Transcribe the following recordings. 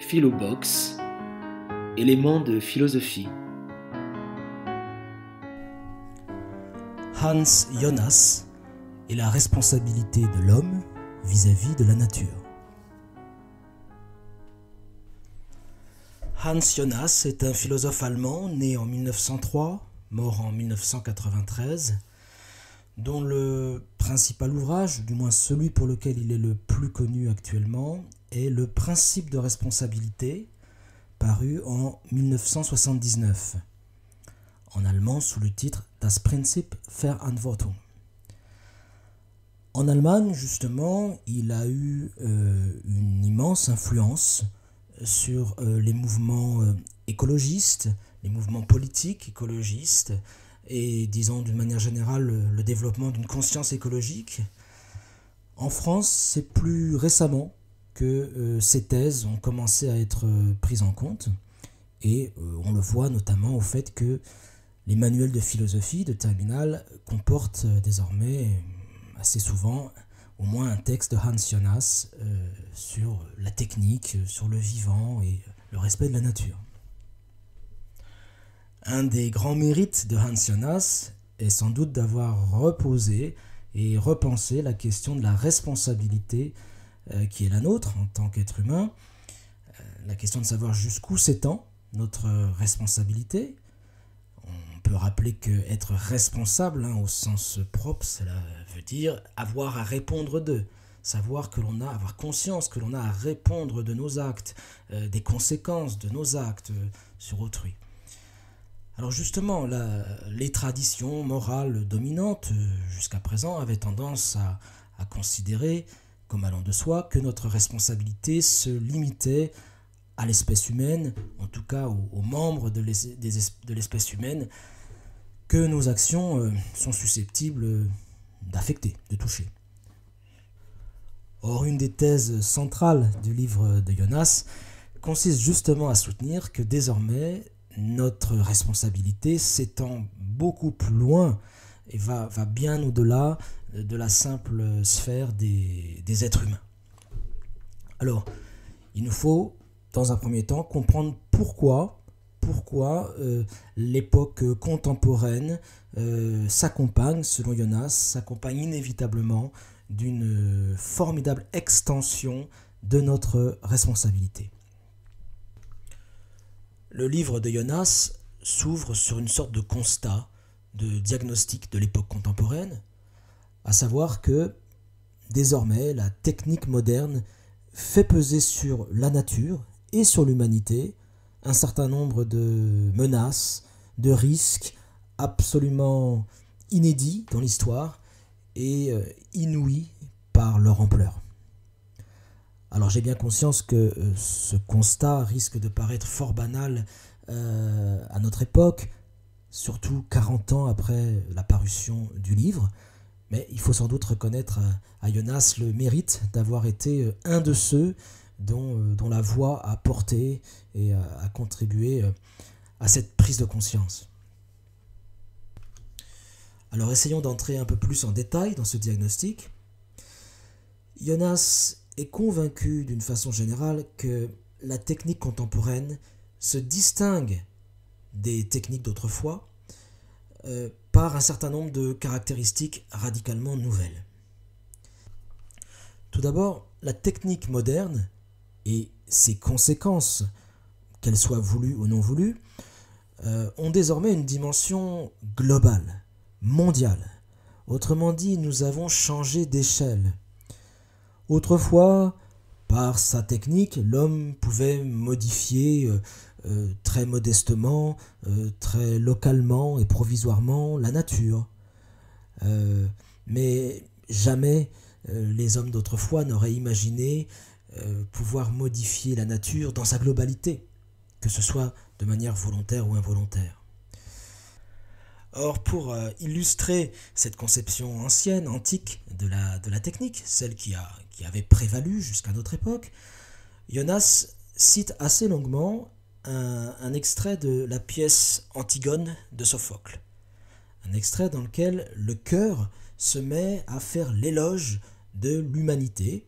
Philobox, éléments de philosophie. Hans Jonas et la responsabilité de l'homme vis-à-vis de la nature. Hans Jonas est un philosophe allemand né en 1903, mort en 1993, dont le principal ouvrage, du moins celui pour lequel il est le plus connu actuellement, est Le principe de responsabilité, paru en 1979, en allemand sous le titre Das Prinzip Verantwortung. En Allemagne, justement, il a eu une immense influence sur les mouvements écologistes, les mouvements politiques écologistes, et disons d'une manière générale le développement d'une conscience écologique. En France, c'est plus récemment que ces thèses ont commencé à être prises en compte, et on le voit notamment au fait que les manuels de philosophie de terminale comportent désormais assez souvent au moins un texte de Hans Jonas sur la technique, sur le vivant et le respect de la nature. Un des grands mérites de Hans Jonas est sans doute d'avoir reposé et repensé la question de la responsabilité qui est la nôtre en tant qu'être humain, la question de savoir jusqu'où s'étend notre responsabilité. On peut rappeler qu'être responsable, au sens propre, cela veut dire avoir à répondre d'eux, savoir que l'on a, avoir conscience que l'on a à répondre de nos actes, des conséquences de nos actes sur autrui. Alors justement, les traditions morales dominantes jusqu'à présent avaient tendance à considérer, comme allant de soi, que notre responsabilité se limitait à l'espèce humaine, en tout cas aux membres de l'espèce humaine, que nos actions sont susceptibles d'affecter, de toucher. Or, une des thèses centrales du livre de Jonas consiste justement à soutenir que désormais, notre responsabilité s'étend beaucoup plus loin et va bien au-delà de la simple sphère des êtres humains. Alors, il nous faut, dans un premier temps, comprendre pourquoi l'époque contemporaine s'accompagne, selon Jonas, s'accompagne inévitablement d'une formidable extension de notre responsabilité. Le livre de Jonas s'ouvre sur une sorte de constat, de diagnostic de l'époque contemporaine, à savoir que désormais la technique moderne fait peser sur la nature et sur l'humanité un certain nombre de menaces, de risques absolument inédits dans l'histoire et inouïs par leur ampleur. Alors j'ai bien conscience que ce constat risque de paraître fort banal à notre époque, surtout 40 ans après la parution du livre, mais il faut sans doute reconnaître à Jonas le mérite d'avoir été un de ceux dont la voix a porté et a contribué à cette prise de conscience. Alors essayons d'entrer un peu plus en détail dans ce diagnostic. Jonas est convaincu d'une façon générale que la technique contemporaine se distingue des techniques d'autrefois par un certain nombre de caractéristiques radicalement nouvelles. Tout d'abord, la technique moderne et ses conséquences, qu'elles soient voulues ou non voulues, ont désormais une dimension globale, mondiale. Autrement dit, nous avons changé d'échelle. Autrefois, par sa technique, l'homme pouvait modifier très modestement, très localement et provisoirement la nature. Mais jamais les hommes d'autrefois n'auraient imaginé pouvoir modifier la nature dans sa globalité, que ce soit de manière volontaire ou involontaire. Or, pour illustrer cette conception ancienne, antique de la technique, celle qui avait prévalu jusqu'à notre époque, Jonas cite assez longuement un extrait de la pièce Antigone de Sophocle. Un extrait dans lequel le chœur se met à faire l'éloge de l'humanité,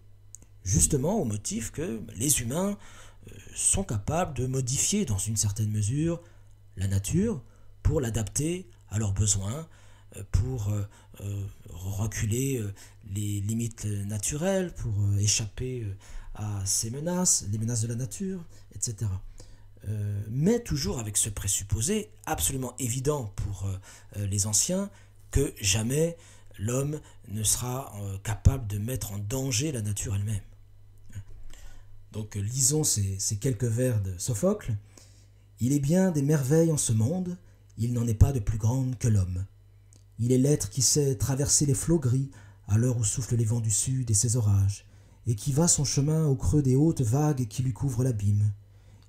justement au motif que les humains sont capables de modifier dans une certaine mesure la nature pour l'adapter à leurs besoins, pour reculer les limites naturelles, pour échapper à ces menaces, les menaces de la nature, etc. Mais toujours avec ce présupposé absolument évident pour les anciens que jamais l'homme ne sera capable de mettre en danger la nature elle-même. Donc lisons ces quelques vers de Sophocle. « Il est bien des merveilles en ce monde, il n'en est pas de plus grande que l'homme. Il est l'être qui sait traverser les flots gris à l'heure où soufflent les vents du sud et ses orages, et qui va son chemin au creux des hautes vagues qui lui couvrent l'abîme.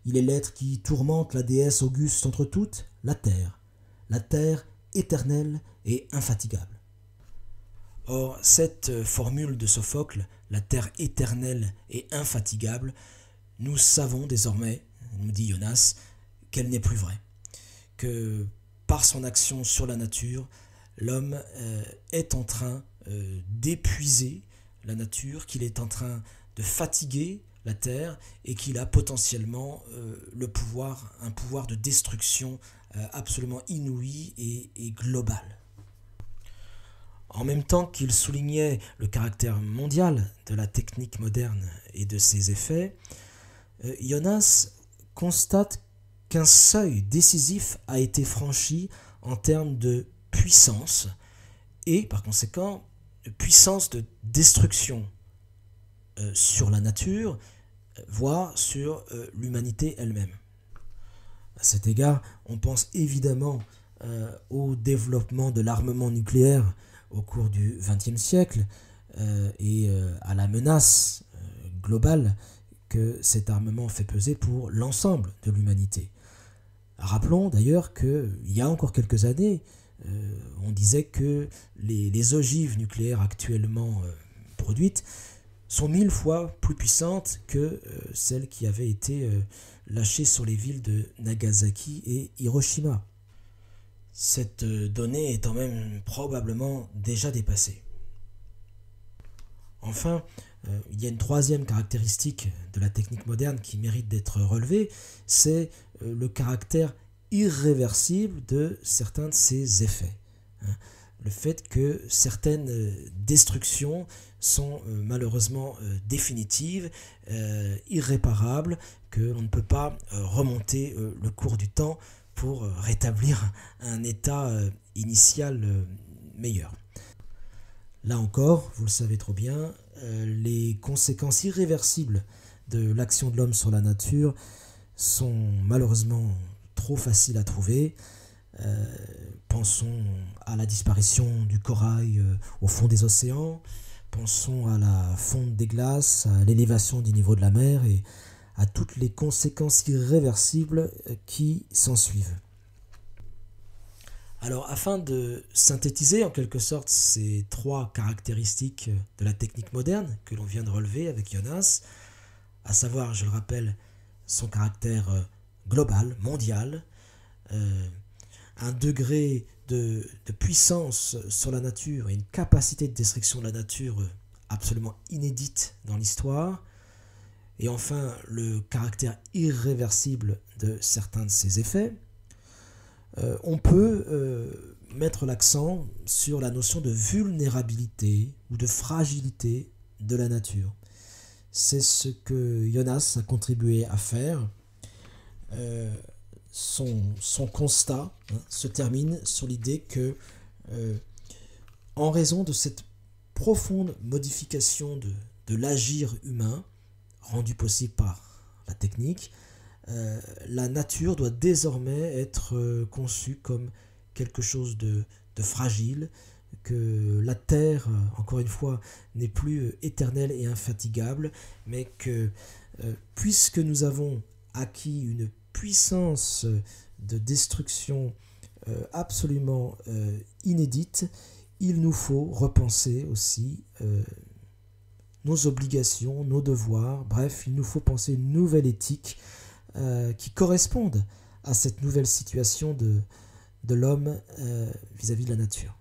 Il est l'être qui tourmente la déesse auguste entre toutes, la terre éternelle et infatigable. » Or, cette formule de Sophocle, la terre éternelle et infatigable, nous savons désormais, nous dit Jonas, qu'elle n'est plus vraie, que par son action sur la nature, l'homme est en train d'épuiser la nature, qu'il est en train de fatiguer la terre et qu'il a potentiellement un pouvoir de destruction absolument inouï et global. En même temps qu'il soulignait le caractère mondial de la technique moderne et de ses effets, Jonas constate qu'un seuil décisif a été franchi en termes de puissance et, par conséquent, de puissance de destruction sur la nature, voire sur l'humanité elle-même. À cet égard, on pense évidemment au développement de l'armement nucléaire au cours du XXe siècle et à la menace globale que cet armement fait peser pour l'ensemble de l'humanité. Rappelons d'ailleurs qu'il y a encore quelques années, on disait que les ogives nucléaires actuellement produites sont 1000 fois plus puissantes que celles qui avaient été lâchées sur les villes de Nagasaki et Hiroshima. Cette donnée étant même probablement déjà dépassée. Enfin, il y a une troisième caractéristique de la technique moderne qui mérite d'être relevée, c'est le caractère irréversible de certains de ses effets. Le fait que certaines destructions sont malheureusement définitives, irréparables, qu'on ne peut pas remonter le cours du temps pour rétablir un état initial meilleur. Là encore, vous le savez trop bien, les conséquences irréversibles de l'action de l'homme sur la nature sont malheureusement trop faciles à trouver. Pensons à la disparition du corail au fond des océans, pensons à la fonte des glaces, à l'élévation du niveau de la mer et à toutes les conséquences irréversibles qui s'ensuivent. Alors, afin de synthétiser en quelque sorte ces trois caractéristiques de la technique moderne que l'on vient de relever avec Jonas, à savoir, je le rappelle, son caractère global, mondial, un degré de puissance sur la nature et une capacité de destruction de la nature absolument inédite dans l'histoire, et enfin le caractère irréversible de certains de ses effets, on peut mettre l'accent sur la notion de vulnérabilité ou de fragilité de la nature. C'est ce que Jonas a contribué à faire. Son constat se termine sur l'idée que, en raison de cette profonde modification de l'agir humain, rendu possible par la technique, la nature doit désormais être conçue comme quelque chose de fragile, que la terre, encore une fois, n'est plus éternelle et infatigable, mais que puisque nous avons acquis une puissance de destruction absolument inédite, il nous faut repenser aussi nos obligations, nos devoirs, bref, il nous faut penser une nouvelle éthique qui corresponde à cette nouvelle situation de l'homme vis-à-vis de la nature.